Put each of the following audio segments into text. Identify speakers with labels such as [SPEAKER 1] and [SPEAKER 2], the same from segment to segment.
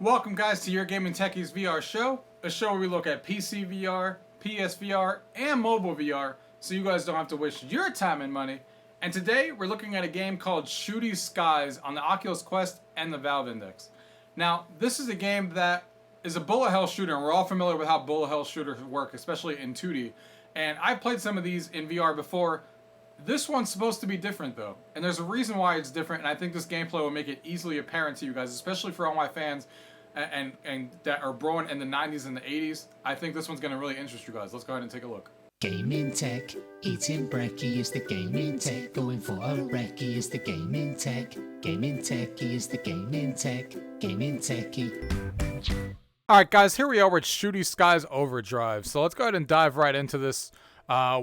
[SPEAKER 1] Welcome guys to UrGamingTechie's VR show, a show where we look at PC VR, PSVR, and mobile VR, so you guys don't have to waste your time and money. And today we're looking at a game called Shooty Skies on the Oculus Quest and the Valve Index. Now, this is a game that is a bullet hell shooter, and we're all familiar with how bullet hell shooters work, especially in 2D. And I've played some of these in VR before. This one's supposed to be different though, and there's a reason why it's different, and I think this gameplay will make it easily apparent to you guys, especially for all my fans and that are born in the 90s and the 80s. I think this one's going to really interest you guys. Let's go ahead and take a look.
[SPEAKER 2] Gaming tech, eating brekkie is the gaming tech, going for a recce is the gaming tech, gaming techie is the gaming tech, gaming techie.
[SPEAKER 1] Alright guys, here we are with Shooty Skies Overdrive. So let's go ahead and dive right into this.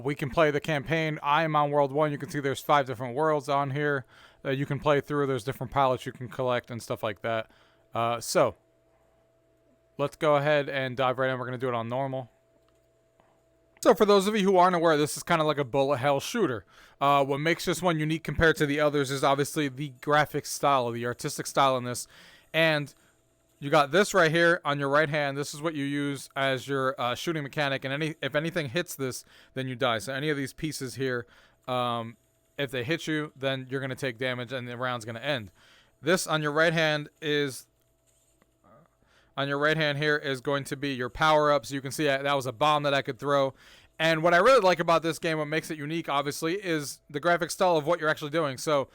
[SPEAKER 1] We can play the campaign. I am on World 1. You can see there's 5 different worlds on here that you can play through. There's different pilots you can collect and stuff like that. So let's go ahead and dive right in. We're going to do it on normal. So for those of you who aren't aware, this is kind of like a bullet hell shooter. What makes this one unique compared to the others is obviously the graphic style, the artistic style in this. And you got this right here on your right hand. This is what you use as your shooting mechanic. And if anything hits this, then you die. So any of these pieces here, if they hit you, then you're going to take damage and the round's going to end. This on your right hand is... On your right hand here is going to be your power-ups. You can see that was a bomb that I could throw. And what I really like about this game, what makes it unique, obviously, is the graphic style of what you're actually doing. So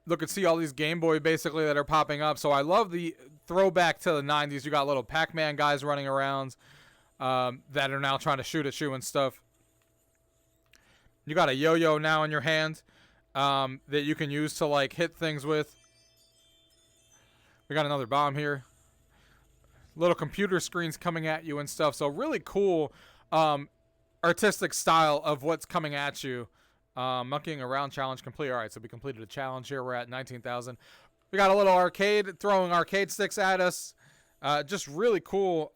[SPEAKER 1] look and see all these Game Boy, basically, that are popping up. So I love the throwback to the 90s. You got little Pac-Man guys running around that are now trying to shoot at you and stuff. You got a yo-yo now in your hand that you can use to, like, hit things with. We got another bomb here. Little computer screens coming at you and stuff. So really cool artistic style of what's coming at you. Monkeying around challenge complete. All right, so we completed a challenge here. We're at 19,000. We got a little arcade throwing arcade sticks at us. Just really cool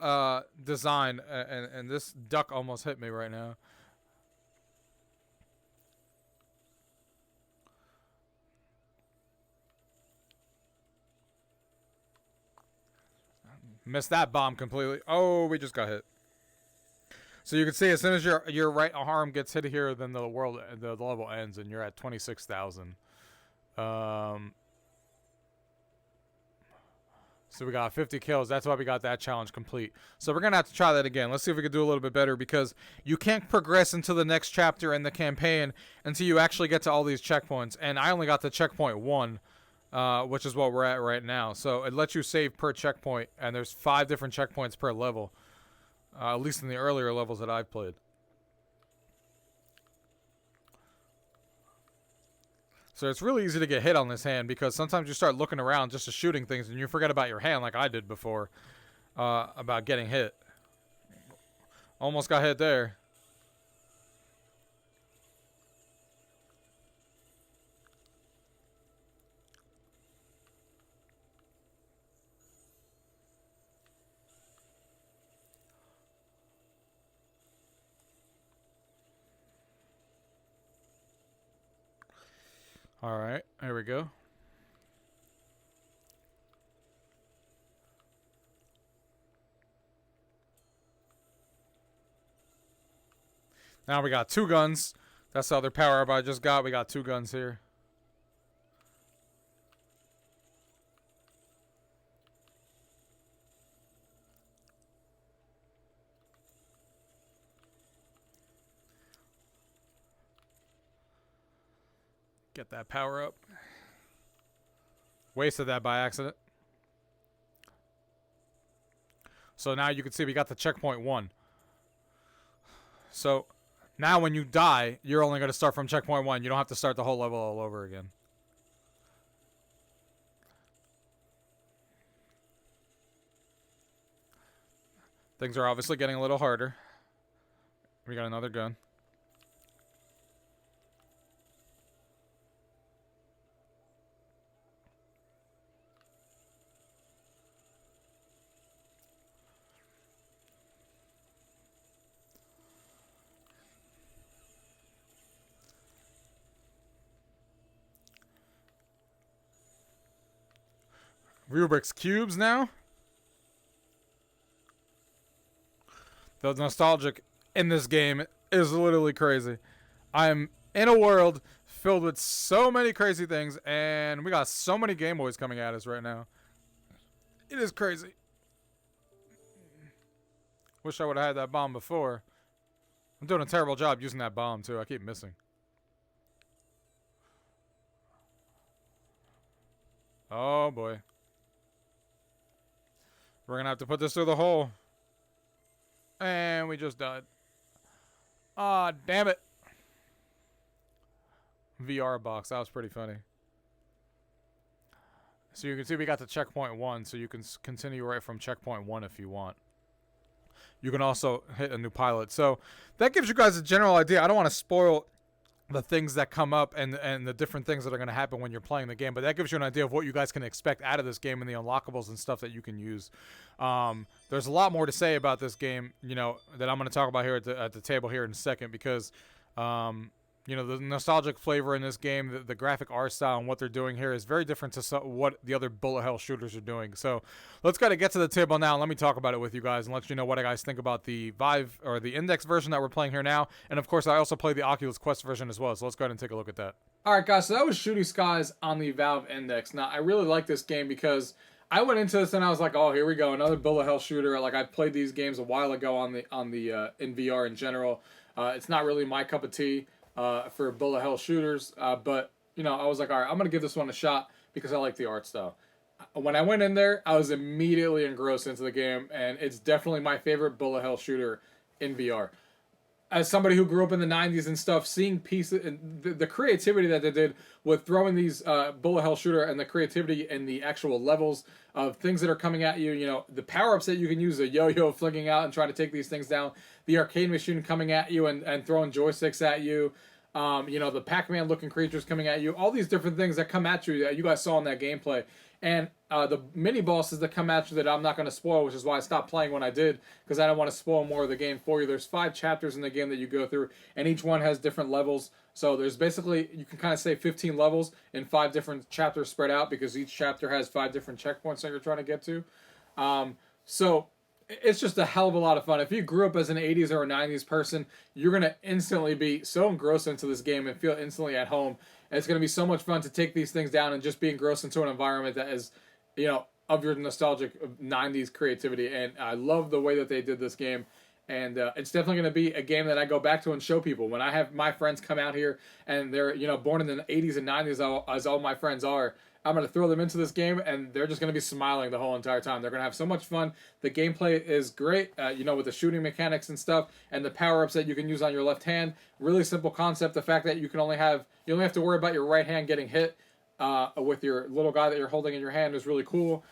[SPEAKER 1] design. And this duck almost hit me right now. Missed that bomb completely. Oh, we just got hit. So you can see as soon as your right arm gets hit here, then the level ends, and you're at 26,000. So we got 50 kills. That's why we got that challenge complete. So we're gonna have to try that again. Let's see if we can do a little bit better, because you can't progress into the next chapter in the campaign until you actually get to all these checkpoints. And I only got to checkpoint 1. Which is what we're at right now. So it lets you save per checkpoint, and there's 5 different checkpoints per level, at least in the earlier levels that I've played. So it's really easy to get hit on this hand, because sometimes you start looking around just to shooting things and you forget about your hand, like I did before, about getting hit. Almost got hit there. All right, here we go. Now we got 2 guns. That's the other power up I just got. We got 2 guns here. Get that power up. Wasted that by accident. So now you can see we got the checkpoint 1. So now when you die, you're only going to start from checkpoint 1. You don't have to start the whole level all over again. Things are obviously getting a little harder. We got another gun. Rubik's Cubes now. The nostalgic in this game is literally crazy. I'm in a world filled with so many crazy things, and we got so many Game Boys coming at us right now. It is crazy. Wish I would have had that bomb before. I'm doing a terrible job using that bomb, too. I keep missing. Oh, boy. We're going to have to put this through the hole. And we just died. Ah, damn it. VR box. That was pretty funny. So you can see we got to checkpoint 1, so you can continue right from checkpoint 1 if you want. You can also hit a new pilot. So that gives you guys a general idea. I don't want to spoil the things that come up and the different things that are going to happen when you're playing the game, but that gives you an idea of what you guys can expect out of this game and the unlockables and stuff that you can use. There's a lot more to say about this game, you know, that I'm going to talk about here at the table here in a second, because you know, the nostalgic flavor in this game, the graphic art style and what they're doing here is very different to what the other bullet hell shooters are doing. So let's kind of get to the table now and let me talk about it with you guys and let you know what I guys think about the Vive or the Index version that we're playing here now. And of course, I also play the Oculus Quest version as well. So let's go ahead and take a look at that. All right, guys. So that was Shooty Skies on the Valve Index. Now, I really like this game because I went into this and I was like, oh, here we go, another bullet hell shooter. Like, I've played these games a while ago in VR in general. It's not really my cup of tea. For bullet hell shooters, but you know, I was like, all right, I'm gonna give this one a shot because I like the art style. When I went in there, I was immediately engrossed into the game, and it's definitely my favorite bullet hell shooter in VR. As somebody who grew up in the 90s and stuff, seeing pieces and the creativity that they did with throwing these bullet hell shooter and the creativity and the actual levels of things that are coming at you, you know, the power-ups that you can use, a yo-yo flinging out and trying to take these things down, the arcade machine coming at you and throwing joysticks at you, you know, the Pac-Man looking creatures coming at you, all these different things that come at you that you guys saw in that gameplay. And the mini bosses that come at you that I'm not going to spoil, which is why I stopped playing when I did, because I don't want to spoil more of the game for you. There's 5 chapters in the game that you go through, and each one has different levels. So there's basically, you can kind of say 15 levels in 5 different chapters spread out, because each chapter has 5 different checkpoints that you're trying to get to. So it's just a hell of a lot of fun. If you grew up as an 80s or a 90s person, you're going to instantly be so engrossed into this game and feel instantly at home. And it's going to be so much fun to take these things down and just be engrossed into an environment that is, you know, of your nostalgic 90s creativity. And I love the way that they did this game. And it's definitely going to be a game that I go back to and show people. When I have my friends come out here and they're, you know, born in the 80s and 90s, as all my friends are, I'm going to throw them into this game, and they're just going to be smiling the whole entire time. They're going to have so much fun. The gameplay is great, you know, with the shooting mechanics and stuff, and the power-ups that you can use on your left hand. Really simple concept. The fact that you only have to worry about your right hand getting hit with your little guy that you're holding in your hand is really cool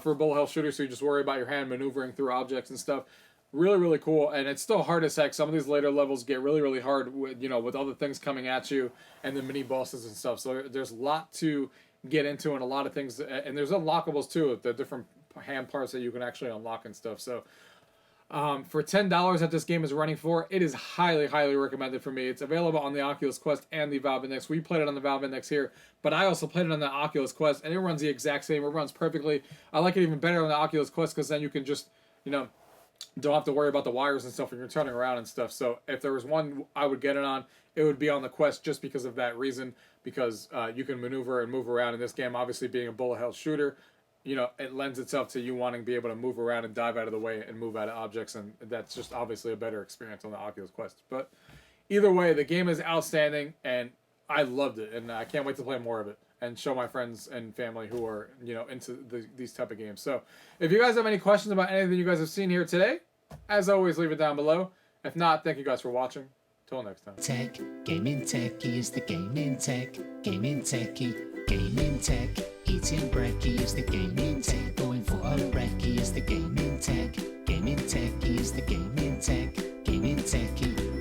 [SPEAKER 1] for a bullet hell shooter. So you just worry about your hand maneuvering through objects and stuff. Really, really cool, and it's still hard as heck. Some of these later levels get really, really hard with, you know, with other things coming at you and the mini bosses and stuff. So there's a lot to get into and a lot of things, and there's unlockables too, the different hand parts that you can actually unlock and stuff. So for $10 that this game is running for, it is highly, highly recommended for me. It's available on the Oculus Quest and the Valve Index. We played it on the Valve Index here, but I also played it on the Oculus Quest, and it runs the exact same. It runs perfectly. I like it even better on the Oculus Quest because then you can just, you know, don't have to worry about the wires and stuff when you're turning around and stuff. So if there was one I would get it on, it would be on the Quest just because of that reason, because you can maneuver and move around in this game. Obviously, being a bullet hell shooter, you know, it lends itself to you wanting to be able to move around and dive out of the way and move out of objects, and that's just obviously a better experience on the Oculus Quest. But either way, the game is outstanding, and I loved it, and I can't wait to play more of it and show my friends and family who are, you know, into these type of games. So if you guys have any questions about anything you guys have seen here today, as always, leave it down below. If not, thank you guys for watching. Till next time.
[SPEAKER 2] Tech, gaming techie is the gaming tech, gaming techie, gaming tech. Eating brekkie is the gaming tech, going for a recce is the gaming tech, gaming techie is the gaming tech, gaming techie.